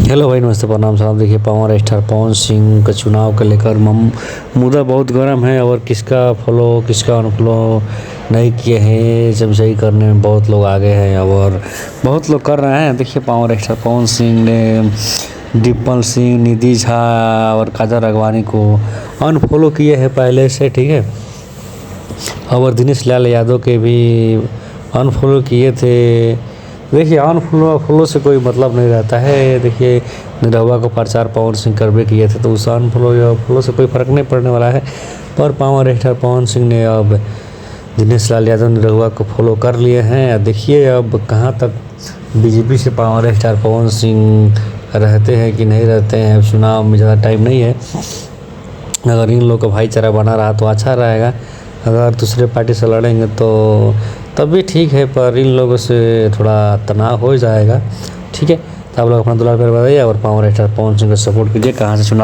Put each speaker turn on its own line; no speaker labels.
Hello भाई, नमस्ते, प्रणाम साहब। देखिए, पावर स्टार पवन सिंह का चुनाव को लेकर मुद्दा बहुत गर्म है और किसका फॉलो किसका अनफॉलो नहीं किए हैं, सब सही करने में बहुत लोग आगे हैं और बहुत लोग कर रहे हैं। देखिए, पावर स्टार पवन सिंह ने डिम्पल सिंह, निधि झा और काजल राघवानी को अनफॉलो किए हैं पहले से, ठीक है। और दिनेश लाल यादव के भी अनफॉलो किए थे। देखिए, अनफॉलो से कोई मतलब नहीं रहता है। देखिए, निरहुआ को प्रचार पवन सिंह करवे किए थे, तो उस अनफॉलो या फॉलो से कोई फ़र्क नहीं पड़ने वाला है। पर पावर स्टार पवन सिंह ने अब दिनेश लाल यादव, निरहुआ को फॉलो कर लिए हैं। देखिए अब कहाँ तक बीजेपी से पावर स्टार पवन सिंह रहते हैं कि नहीं रहते हैं। अब चुनाव में ज़्यादा टाइम नहीं है। अगर इन लोग का भाईचारा बना रहा तो अच्छा रहेगा। अगर दूसरे पार्टी से लड़ेंगे तो तब भी ठीक है, पर इन लोगों से थोड़ा तनाव हो जाएगा, ठीक है। तो आप लोग अपना दुलार प्यार बताइए और पावर स्टार पवन सिंह को सपोर्ट कीजिए। कहाँ से चुनाव